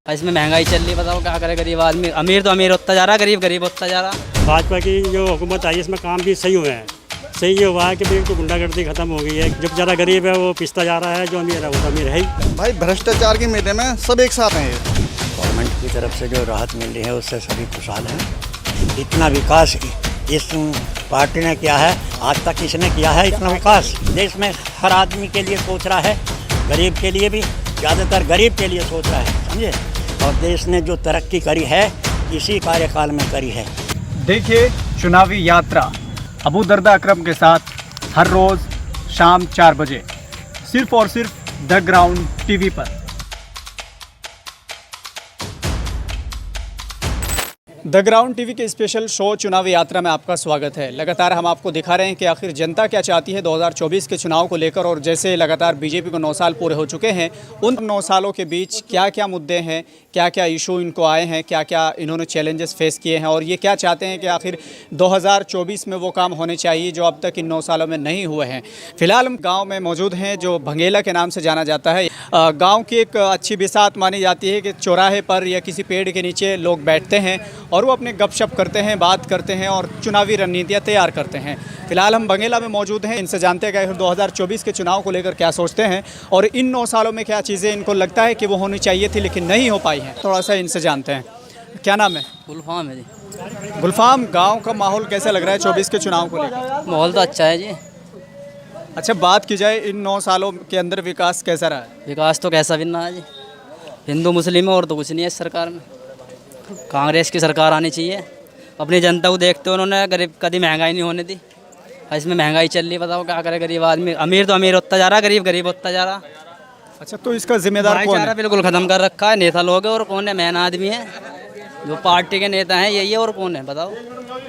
इसमें महंगाई चल रही है, बताओ क्या करे गरीब आदमी। अमीर तो अमीर होता जा रहा, गरीब गरीब होता जा रहा। भाजपा की जो हुकूमत आई इसमें काम भी सही हुए हैं। सही ये हुआ है कि भाई तो गुंडागर्दी खत्म हो गई है। जो बेचारा गरीब है वो पिसता जा रहा है, जो अमीर है वो तो अमीर है ही। भाई भ्रष्टाचार के मेले में सब एक साथ हैं। ये गवर्नमेंट की तरफ से जो राहत मिल रही है उससे सभी खुशहाल हैं। इतना विकास इस पार्टी ने किया है, आज तक इसने किया है इतना विकास। देश में हर आदमी के लिए सोच रहा है, गरीब के लिए भी, ज़्यादातर गरीब के लिए सोच रहा है, समझे। और देश ने जो तरक्की करी है इसी कार्यकाल में करी है। देखिए चुनावी यात्रा अबू दर्दा अकरम के साथ हर रोज़ शाम 4 बजे सिर्फ और सिर्फ द ग्राउंड टीवी पर। द ग्राउंड टीवी के स्पेशल शो चुनावी यात्रा में आपका स्वागत है। लगातार हम आपको दिखा रहे हैं कि आखिर जनता क्या चाहती है 2024 के चुनाव को लेकर। और जैसे लगातार बीजेपी को 9 साल पूरे हो चुके हैं, उन 9 सालों के बीच क्या क्या मुद्दे हैं, क्या क्या इशू इनको आए हैं, क्या क्या इन्होंने चैलेंजेस फेस किए हैं और ये क्या चाहते हैं कि आखिर 2024 में वो काम होने चाहिए जो अब तक इन 9 सालों में नहीं हुए हैं। फिलहाल हम गाँव में मौजूद हैं जो भंगेला के नाम से जाना जाता है। गाँव की एक अच्छी बिसात मानी जाती है कि चौराहे पर या किसी पेड़ के नीचे लोग बैठते हैं और वो अपने गपशप करते हैं, बात करते हैं और चुनावी रणनीतियाँ तैयार करते हैं। फिलहाल हम बंगेला में मौजूद हैं, इनसे जानते हैं कि 2024 के चुनाव को लेकर क्या सोचते हैं और इन 9 सालों में क्या चीज़ें इनको लगता है कि वो होनी चाहिए थी लेकिन नहीं हो पाई हैं। थोड़ा सा इनसे जानते हैं। क्या नाम है? गुलफाम है जी। गुलफाम, गाँव का माहौल कैसा लग रहा है 24 के चुनाव को लेकर? माहौल तो अच्छा है जी। अच्छा, बात की जाए इन 9 सालों के अंदर विकास कैसा रहा है? विकास तो कैसा भी ना है जी। हिंदू मुस्लिम है और तो कुछ नहीं है इस सरकार में। कांग्रेस की सरकार आनी चाहिए। अपनी जनता को देखते हो उन्होंने, गरीब कभी महंगाई नहीं होने दी। इसमें महंगाई चल रही है, बताओ क्या करे गरीब आदमी। अमीर तो अमीर होता जा रहा, गरीब गरीब होता जा रहा। अच्छा, तो इसका जिम्मेदार कौन है? बिल्कुल ख़त्म कर रखा है। नेता लोग है और कौन है? मेन आदमी है जो पार्टी के नेता हैं, यही है और कौन है बताओ।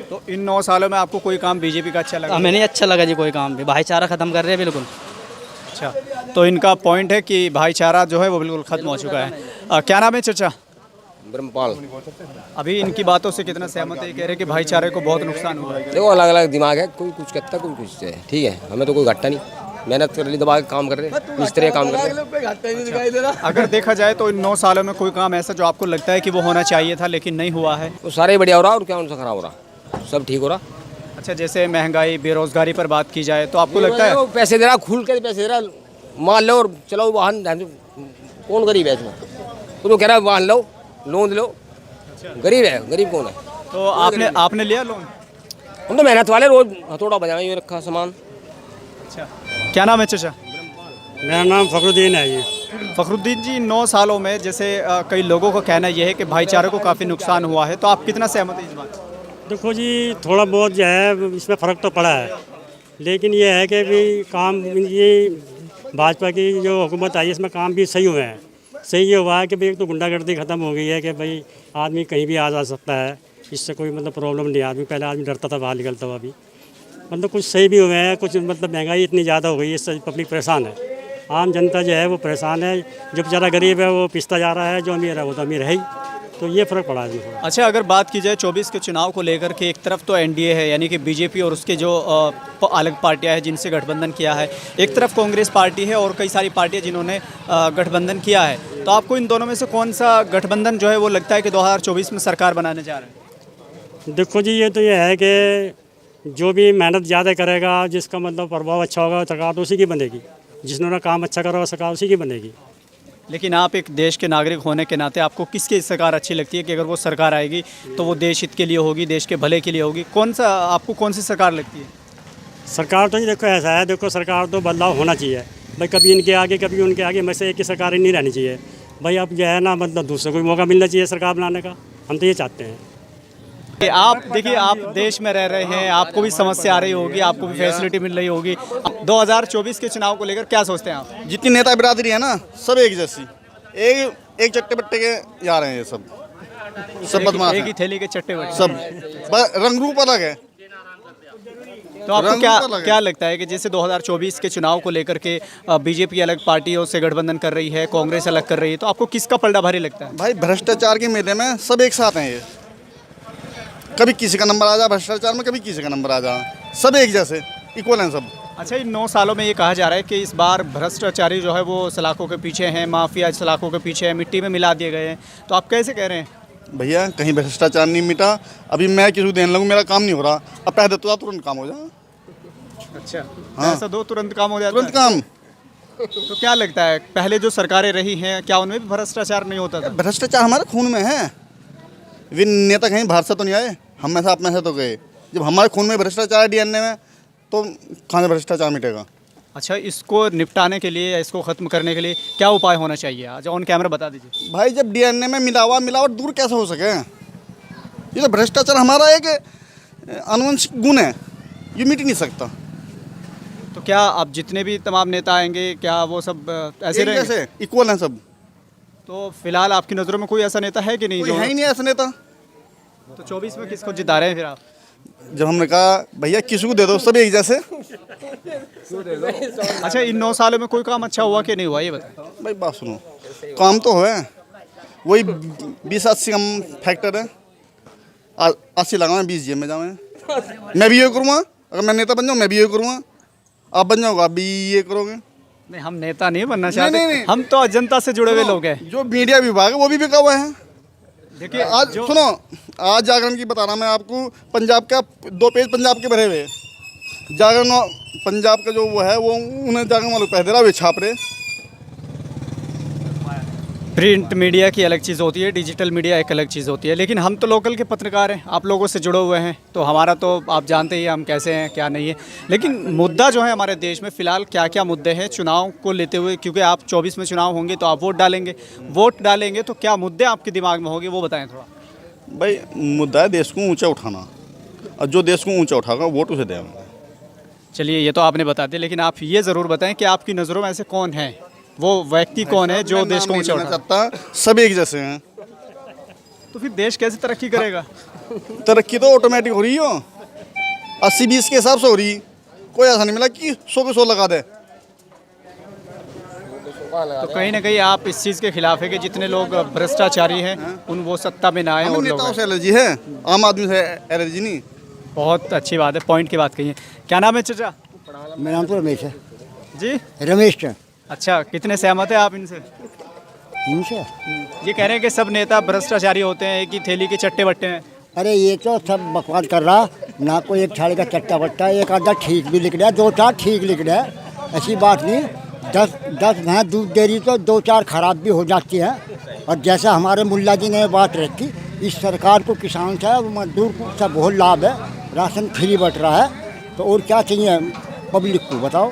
तो इन 9 सालों में आपको कोई काम बीजेपी का अच्छा लगा? हमें नहीं अच्छा लगा जी कोई काम भी। भाईचारा ख़त्म कर रहे हैं बिल्कुल। अच्छा, तो इनका पॉइंट है कि भाईचारा जो है वो बिल्कुल ख़त्म हो चुका है। क्या नाम है चाचा? ब्रह्मपाल। अभी इनकी बातों से कितना सहमत है? कह रहे कि भाईचारे को बहुत नुकसान हुआ है। देखो अलग अलग दिमाग है, कोई कुछ कहता है कोई कुछ है, ठीक है। हमें तो कोई घाटा नहीं, मेहनत कर ली, दबा के काम कर रहे, मिस्त्री काम कर रहे। अगर देखा जाए तो इन 9 सालों में कोई काम ऐसा जो आपको लगता है कि वो होना चाहिए था लेकिन नहीं हुआ है? तो सारे बढ़िया हो रहा और क्या उनसे खराब हो रहा, सब ठीक हो रहा। अच्छा, जैसे महंगाई, बेरोजगारी पर बात की जाए तो आपको लगता है? पैसे दे रहा, खुल के पैसे दे रहा, मान लो और चलो वाहन। कौन गरीब है इसमें? तो कह रहा है वाहन लो, लोन लो। गरीब है, गरीब कौन है? तो आपने लिया लोन? हम तो मेहनत वाले, रोज हथौड़ा बजाए हुए रखा सामान। अच्छा, क्या नाम है चाचा? मेरा नाम फखरुद्दीन है। ये फखरुद्दीन जी, 9 सालों में जैसे कई लोगों का कहना यह है कि भाईचारे को काफ़ी नुकसान हुआ है, तो आप कितना सहमत हैं इस बात से? देखो जी, थोड़ा बहुत जो है इसमें फ़र्क तो पड़ा है, लेकिन ये है कि भी काम ये भाजपा की जो हुकूमत आई इसमें काम भी सही हुए हैं। सही ये हुआ है कि भाई एक तो गुंडागर्दी ख़त्म हो गई है कि भाई आदमी कहीं भी आ जा सकता है, इससे कोई मतलब प्रॉब्लम नहीं है। आदमी पहले आदमी डरता था बाहर निकलता हुआ, अभी मतलब कुछ सही भी हुए हैं। कुछ मतलब महंगाई इतनी ज़्यादा हो गई है, इससे पब्लिक परेशान है। आम जनता जो है वो परेशान है। जो बेचारा गरीब है वो पिसता जा रहा है, जो अमीर है वो तो अमीर है ही। तो ये फ़र्क पड़ा है। अच्छा, अगर बात की जाए 24 के चुनाव को लेकर के, एक तरफ तो एनडीए है यानी कि बीजेपी और उसके जो अलग पार्टियां हैं जिनसे गठबंधन किया है, एक तरफ कांग्रेस पार्टी है और कई सारी पार्टियां जिन्होंने गठबंधन किया है। तो आपको इन दोनों में से कौन सा गठबंधन जो है वो लगता है कि 2024 में सरकार बनाने जा रहे हैं? देखो जी, ये तो ये है कि जो भी मेहनत ज़्यादा करेगा, जिसका मतलब प्रभाव अच्छा होगा, सरकार तो उसी की बनेगी। जिसने काम अच्छा करा सरकार उसी की बनेगी। लेकिन आप एक देश के नागरिक होने के नाते आपको किसकी सरकार अच्छी लगती है कि अगर वो सरकार आएगी तो वो देश हित के लिए होगी, देश के भले के लिए होगी? आपको कौन सी सरकार लगती है? सरकार तो जी देखो ऐसा है, देखो सरकार तो बदलाव होना चाहिए भाई। कभी इनके आगे कभी उनके आगे, में से एक ही सरकार ही नहीं रहनी चाहिए भाई। अब जो है ना, मतलब दूसरे को भी मौका मिलना चाहिए सरकार बनाने का। हम तो ये चाहते हैं। आप देखिए, आप देश में रह रहे हैं, आपको भी समस्या आ रही होगी, आपको भी फैसिलिटी मिल रही होगी। 2024 के चुनाव को लेकर क्या सोचते हैं आप? जितनी नेता बिरादरी है ना, सब एक जैसी, एक चट्टे बट्टे के जा रहे हैं। ये सब बदमाश एक ही थैली के चट्टे बट्टे, सब रंग रूप अलग है। तो आपको क्या लगता है कि जैसे 2024 के चुनाव को लेकर के बीजेपी अलग पार्टियों से गठबंधन कर रही है, कांग्रेस अलग कर रही है, तो आपको किसका पलड़ा भारी लगता है? भाई भ्रष्टाचार के मेले में सब एक साथ हैं। ये कभी किसी का नंबर आ जा भ्रष्टाचार में, कभी किसी का नंबर आ जा, सब एक जैसे इक्वल हैं सब। अच्छा, इन 9 सालों में ये कहा जा रहा है कि इस बार भ्रष्टाचारी जो है वो सलाखों के पीछे हैं, माफिया सलाखों के पीछे हैं, मिट्टी में मिला दिए गए हैं, तो आप कैसे कह रहे हैं? भैया कहीं भ्रष्टाचार नहीं मिटा। अभी मैं किसी को देने लगूँ मेरा काम नहीं हो रहा, अब पैसे देता तुरंत काम हो जाए। अच्छा, हाँ। पैसा दो तुरंत काम हो जाता तुरंत है। काम। तो क्या लगता है पहले जो सरकारें रही हैं क्या उनमें भी भ्रष्टाचार नहीं होता था? भ्रष्टाचार हमारे खून में है। वे नेता कहीं बाहर से तो नहीं आए, हम में से आप में से तो गए। जब हमारे खून में भ्रष्टाचार डीएनए में, तो कहाँ से भ्रष्टाचार मिटेगा? अच्छा, इसको निपटाने के लिए या इसको ख़त्म करने के लिए क्या उपाय होना चाहिए? आज ऑन कैमरा बता दीजिए। भाई जब डीएनए में मिलावट दूर कैसे हो सके? ये तो भ्रष्टाचार हमारा एक आनुवंशिक गुण है, ये मिट ही नहीं सकता। तो क्या अब जितने भी तमाम नेता आएंगे क्या वो सब ऐसे रहेंगे? कैसे इक्वल हैं सब? तो फिलहाल आपकी नज़रों में कोई ऐसा नेता है कि नहीं? कोई है ही नहीं ऐसा नेता। तो 24 में किसको जिता रहे हैं फिर आप? जब हमने कहा भैया किसी को दे दो, सब एक जैसे। अच्छा, इन 9 सालों में कोई काम अच्छा हुआ कि नहीं हुआ ये बताएं। भाई बात सुनो, काम तो है वही 20-80 कम फैक्टर है। 80 लगाओ, 20 जेब में जाओ। मैं भी ये करूँगा, अगर मैं नेता बन जाऊँ मैं भी ये करूँगा। आप बन जाओगे आप भी ये करोगे। नहीं, हम नेता नहीं बनना चाहते। नहीं। हम तो जनता से जुड़े हुए लोग हैं। जो मीडिया विभाग है वो भी बिका हुआ है। देखिए आज सुनो, आज जागरण की बता रहा मैं आपको, पंजाब का 2 पेज पंजाब के भरे हुए। जागरण पंजाब का जो वो है वो उन्हें जागरण वालों पैसे दे रहा, वे छाप रहे। प्रिंट मीडिया की अलग चीज़ होती है, डिजिटल मीडिया एक अलग चीज़ होती है, लेकिन हम तो लोकल के पत्रकार हैं, आप लोगों से जुड़े हुए हैं, तो हमारा तो आप जानते ही हैं हम कैसे हैं क्या नहीं है। लेकिन मुद्दा जो है हमारे देश में फ़िलहाल क्या क्या मुद्दे हैं चुनाव को लेते हुए, क्योंकि आप 24 में चुनाव होंगे तो आप वोट डालेंगे तो क्या मुद्दे आपके दिमाग में होंगे वो बताएं थोड़ा। भाई मुद्दा है देश को ऊंचा उठाना, और जो देश को ऊंचा उठाएगा वोट उसे देंगे। चलिए, ये तो आपने बता दिया, लेकिन आप ये ज़रूर बताएं कि आपकी नज़रों में ऐसे कौन है, वो व्यक्ति कौन है जो देश को ऊंचा उठाना चाहता? सब एक जैसे हैं। तो फिर देश कैसे तरक्की करेगा? तरक्की तो ऑटोमेटिक हो रही हो, 80-20 के हिसाब से हो रही। कोई ऐसा नहीं मिला कि 100 पे 100 लगा दे। तो कहीं ना कहीं आप इस चीज़ के खिलाफ है कि जितने लोग भ्रष्टाचारी हैं उन वो सत्ता में ना आए। हमें और नेताओं लोग से एलर्जी है, आम आदमी से एलर्जी नहीं। बहुत अच्छी बात है, पॉइंट की बात कही है। क्या नाम है चाचा? मेरा नाम तो रमेश है जी, रमेश है। अच्छा, कितने सहमत है आप इनसे? इनसे ये कह रहे हैं कि सब नेता भ्रष्टाचारी होते हैं, एक ही थैली के चट्टे बट्टे हैं। अरे ये तो सब बकवास कर रहा ना, कोई एक छाड़े का चट्टा बट्टा, एक आधा ठीक भी लिख रहा है, 2-4 ठीक लिख रहा है। ऐसी बात नहीं, 10 भैंस दूध दे रही तो 2-4 खराब भी हो जाती हैं। और जैसा हमारे मुल्ला जी ने बात रखी, इस सरकार को किसान से और मजदूर को सब बहुत लाभ है, राशन फ्री बट रहा है, तो और क्या चाहिए पब्लिक को बताओ।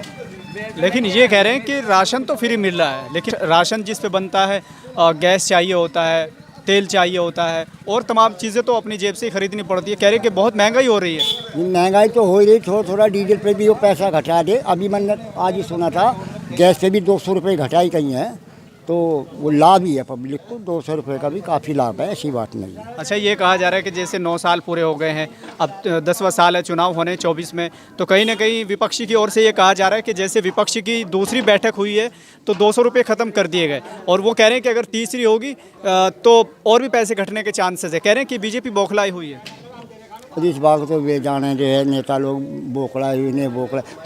लेकिन ये कह रहे हैं कि राशन तो फ्री मिल रहा है, लेकिन राशन जिस पे बनता है गैस चाहिए होता है, तेल चाहिए होता है, और तमाम चीज़ें तो अपनी जेब से ही खरीदनी पड़ती है। कह रहे हैं कि बहुत महंगाई हो रही है। महंगाई तो हो ही रही, थोड़ा डीजल पे भी वो पैसा घटा दे। अभी मैंने आज ही सुना था गैस पे भी 200 रुपये घटाई गई हैं, तो वो लाभ ही है पब्लिक को। 200 रुपये का भी काफ़ी लाभ है, ऐसी बात नहीं है। अच्छा, ये कहा जा रहा है कि जैसे 9 साल पूरे हो गए हैं, अब 10वां साल है, चुनाव होने 24 में, तो कहीं ना कहीं विपक्षी की ओर से ये कहा जा रहा है कि जैसे विपक्षी की दूसरी बैठक हुई है तो 200 रुपये ख़त्म कर दिए गए, और वो कह रहे हैं कि अगर तीसरी होगी तो और भी पैसे घटने के चांसेस है। कह रहे हैं कि बीजेपी बौखलाई हुई है। इस बात तो वे जाने जो है नेता लोग बोखलाई हुई नहीं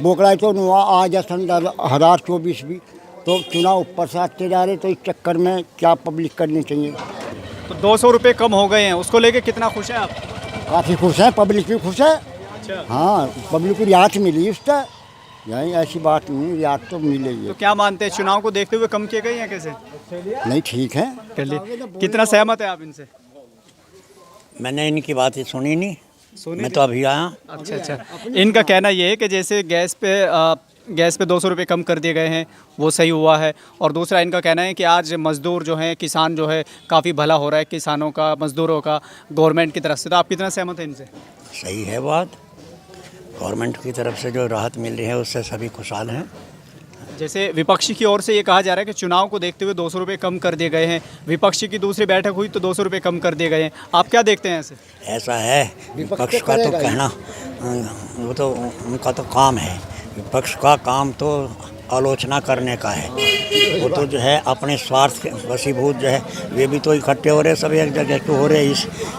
बोखलाई तो हुआ। आज सन 2024 भी तो चुनाव ऊपर से आते जा रहे, तो इस चक्कर में क्या पब्लिक करनी चाहिए। तो 200 रुपये कम हो गए हैं, उसको लेके कितना खुश हैं आप? काफ़ी खुश हैं, पब्लिक भी खुश है। अच्छा, हाँ, पब्लिक को रियायत मिली उसका, यही ऐसी बात नहीं, रियायत तो मिलेगी। तो क्या मानते हैं चुनाव को देखते हुए कम किए गए हैं कैसे? नहीं, ठीक है। कर लिए, कितना सहमत है आप इनसे? मैंने इनकी बात ही सुनी नहीं, मैं तो अभी आया। अच्छा, इनका कहना ये है कि जैसे गैस पे 200 रुपये कम कर दिए गए हैं, वो सही हुआ है। और दूसरा इनका कहना है कि आज मज़दूर जो हैं, किसान जो है, काफ़ी भला हो रहा है किसानों का, मज़दूरों का, गवर्नमेंट की तरफ से। तो आप कितना सहमत हैं इनसे? सही है बात, गवर्नमेंट की तरफ से जो राहत मिल रही है उससे सभी खुशहाल हैं। जैसे विपक्षी की ओर से ये कहा जा रहा है कि चुनाव को देखते हुए 200 रुपये कम कर दिए गए हैं, विपक्षी की दूसरी बैठक हुई तो 200 रुपये कम कर दिए गए हैं। आप क्या देखते हैं ऐसे? ऐसा है, विपक्ष का तो कहना, वो तो उनका तो काम है। विपक्ष का काम तो आलोचना करने का है। वो तो जो है अपने स्वार्थ के वशीभूत जो है वे भी तो इकट्ठे हो रहे, सब एक जगह क्यों हो रहे।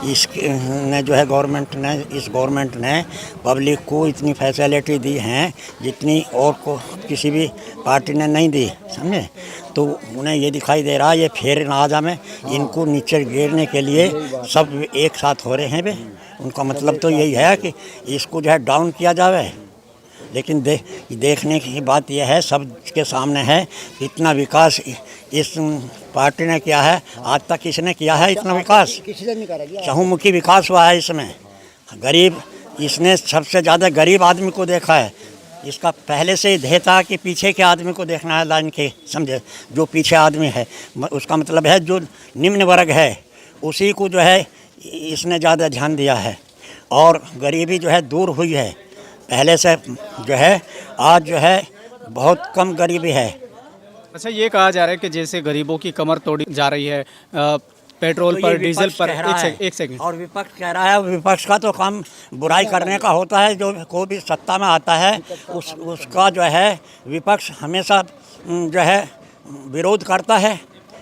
इस ने जो है गवर्नमेंट ने पब्लिक को इतनी फैसिलिटी दी हैं जितनी और को किसी भी पार्टी ने नहीं दी, समझे। तो उन्हें ये दिखाई दे रहा है ये फेर नाजा में इनको नीचे गिरने के लिए सब एक साथ हो रहे हैं वे। उनका मतलब तो यही है कि इसको जो है डाउन किया जाए। लेकिन देखने की बात यह है, सबके सामने है, इतना विकास इस पार्टी ने किया है, आज तक किसने किया है इतना विकास? चहुमुखी विकास हुआ है इसमें। गरीब, इसने सबसे ज़्यादा गरीब आदमी को देखा है। इसका पहले से ही ध्येय था कि पीछे के आदमी को देखना है लाइन के, समझे। जो पीछे आदमी है उसका मतलब है जो निम्न वर्ग है उसी को जो है इसने ज़्यादा ध्यान दिया है और गरीबी जो है दूर हुई है पहले से जो है। आज जो है बहुत कम गरीबी है। अच्छा, ये कहा जा रहा है कि जैसे गरीबों की कमर तोड़ी जा रही है पेट्रोल तो पर, डीजल पर। एक सेकंड। और विपक्ष कह रहा है, विपक्ष का तो काम बुराई करने का होता है। जो कोई भी सत्ता में आता है उसका जो है विपक्ष हमेशा जो है विरोध करता है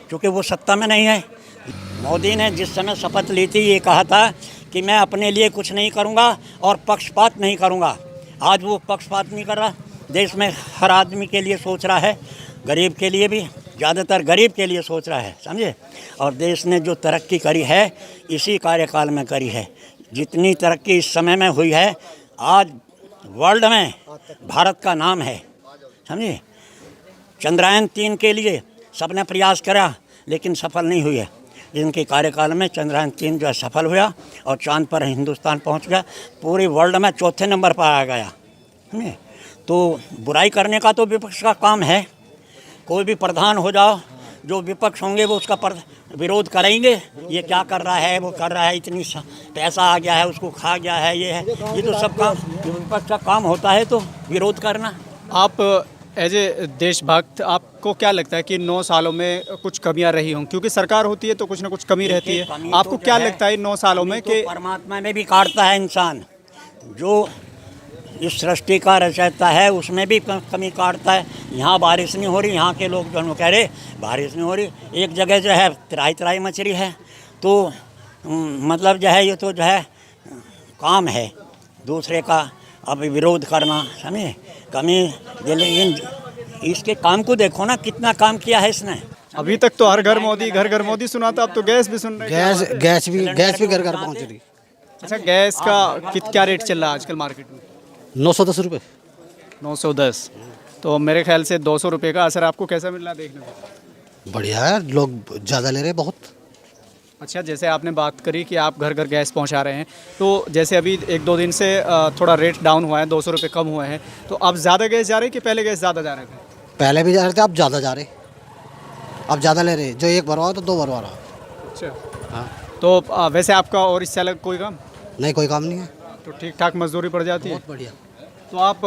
क्योंकि वो सत्ता में नहीं है। मोदी ने जिस समय शपथ ली थी ये कहा था कि मैं अपने लिए कुछ नहीं करूँगा और पक्षपात नहीं करूँगा। आज वो पक्षपात नहीं कर रहा, देश में हर आदमी के लिए सोच रहा है, गरीब के लिए भी, ज़्यादातर गरीब के लिए सोच रहा है, समझे। और देश ने जो तरक्की करी है इसी कार्यकाल में करी है। जितनी तरक्की इस समय में हुई है, आज वर्ल्ड में भारत का नाम है, समझे। चंद्रयान 3 के लिए सबने प्रयास करा लेकिन सफल नहीं हुई है। जिनके कार्यकाल में चंद्रयान 3 जो है सफल हुआ और चांद पर हिंदुस्तान पहुंच गया, पूरे वर्ल्ड में चौथे नंबर पर आ गया। तो बुराई करने का तो विपक्ष का काम है। कोई भी प्रधान हो जाओ, जो विपक्ष होंगे वो उसका विरोध करेंगे। ये क्या कर रहा है, वो कर रहा है, इतनी पैसा आ गया है, उसको खा गया है, ये तो सब काम विपक्ष का काम होता है, तो विरोध करना। आप एज ए देशभक्त आपको क्या लगता है कि 9 सालों में कुछ कमियां रही हों? क्योंकि सरकार होती है तो कुछ ना कुछ कमी रहती है। आपको क्या लगता है 9 सालों में कि परमात्मा में भी काटता है इंसान, जो इस सृष्टि का रचयिता है उसमें भी कमी काटता है। यहाँ बारिश नहीं हो रही, यहाँ के लोग जो कह रहे बारिश नहीं हो रही, एक जगह जो है त्राई मच रही है। तो मतलब जो है ये तो जो है काम है दूसरे का अब विरोध करना, समझे, कमी। लेकिन इसके काम को देखो ना, कितना काम किया है इसने। अभी तक तो हर घर मोदी, घर मोदी सुना था, अब तो गैस भी सुन रहे हैं। गैस भी घर पहुंच रही। अच्छा, गैस का क्या रेट चल रहा है आजकल मार्केट में? 910 रुपये। 910। तो मेरे ख्याल से 200 रुपये का असर आपको कैसा मिल रहा है देखने में? बढ़िया है, लोग ज़्यादा ले रहे बहुत। अच्छा, जैसे आपने बात करी कि आप घर घर गैस पहुंचा रहे हैं, तो जैसे अभी 1-2 दिन से थोड़ा रेट डाउन हुआ है, 200 रुपये कम हुए हैं, तो अब ज़्यादा गैस जा रहे हैं कि पहले गैस ज़्यादा जा रहे थे? पहले भी जा रहे थे, अब ज़्यादा जा रहे, अब ज़्यादा ले रहे। जो एक भरवा तो 2 भरवा रहा। अच्छा, हाँ। तो वैसे आपका और इससे अलग कोई काम नहीं? कोई काम नहीं है, तो ठीक ठाक मजदूरी पड़ जाती है। बहुत बढ़िया। तो आप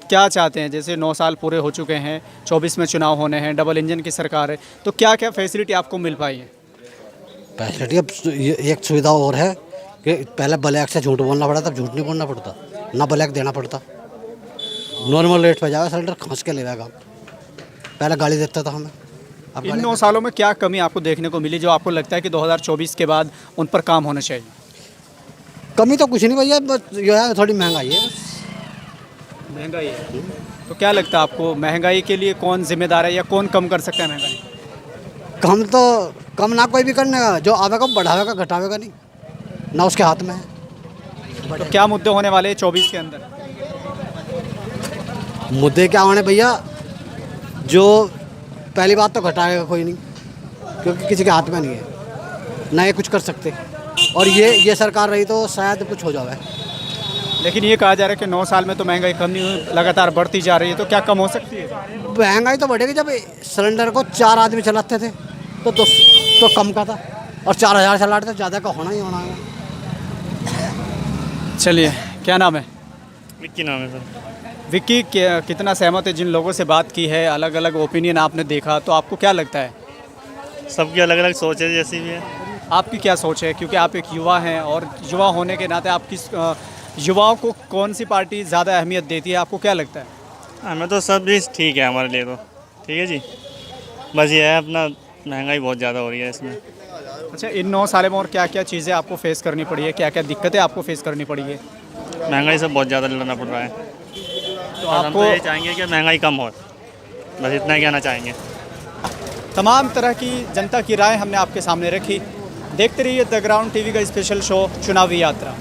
क्या चाहते हैं? जैसे 9 साल पूरे हो चुके हैं, 24 में चुनाव होने हैं, डबल इंजन की सरकार है, तो क्या क्या फैसिलिटी आपको मिल पाई है? फैसिलिटी अब एक सुविधा और है कि पहले ब्लैक से झूठ बोलना पड़ता, अब झूठ नहीं बोलना पड़ता, ना ब्लैक देना पड़ता। नॉर्मल रेट पे जाएगा सिलेंडर, खांस के ले जाएगा। पहले गाली देता था हमें। अब इन 9 सालों में क्या कमी आपको देखने को मिली जो आपको लगता है कि 2024 के बाद उन पर काम होना चाहिए? कमी तो कुछ नहीं भैया, बस जो है थोड़ी महंगाई है। महंगाई है, तो क्या लगता है आपको महंगाई के लिए कौन जिम्मेदार है या कौन कम कर सकता है महंगाई? कम ना कोई भी करने का, जो आवेगा बढ़ावेगा घटावेगा नहीं, ना उसके हाथ में है। तो क्या मुद्दे होने वाले हैं 24 के अंदर? मुद्दे क्या होने भैया, जो पहली बात तो घटाएगा कोई नहीं, क्योंकि किसी के हाथ में नहीं है, ना ये कुछ कर सकते। और ये सरकार रही तो शायद कुछ हो जाए। लेकिन ये कहा जा रहा है कि 9 साल में तो महंगाई कम नहीं हुई, लगातार बढ़ती जा रही है, तो क्या कम हो सकती है? महंगाई तो बढ़ेगी, जब सिलेंडर को 4 आदमी चलाते थे तो कम का था, और 4000 चलाते थे, ज़्यादा का होना ही होना है। चलिए, क्या नाम है? विक्की नाम है सर। विक्की, कितना सहमत है? जिन लोगों से बात की है, अलग अलग ओपिनियन आपने देखा, तो आपको क्या लगता है? सबकी अलग अलग सोच है, जैसी भी है। आपकी क्या सोच है? क्योंकि आप एक युवा हैं और युवा होने के नाते आप किस युवाओं को कौन सी पार्टी ज़्यादा अहमियत देती है, आपको क्या लगता है? हमें तो सब भी ठीक है हमारे लिए तो। ठीक है जी, बस ये है अपना महंगाई बहुत ज़्यादा हो रही है इसमें। अच्छा, इन 9 सालों में और क्या क्या चीज़ें आपको फेस करनी पड़ी है, क्या क्या दिक्कतें आपको फेस करनी पड़ी है? महंगाई से बहुत ज़्यादा लड़ना पड़ रहा है। तो और हम आपको तो ये चाहेंगे कि महंगाई कम हो, बस इतना ही कहना चाहेंगे। तमाम तरह की जनता की राय हमने आपके सामने रखी। देखते रहिए द ग्राउंड टीवी का स्पेशल शो चुनावी यात्रा।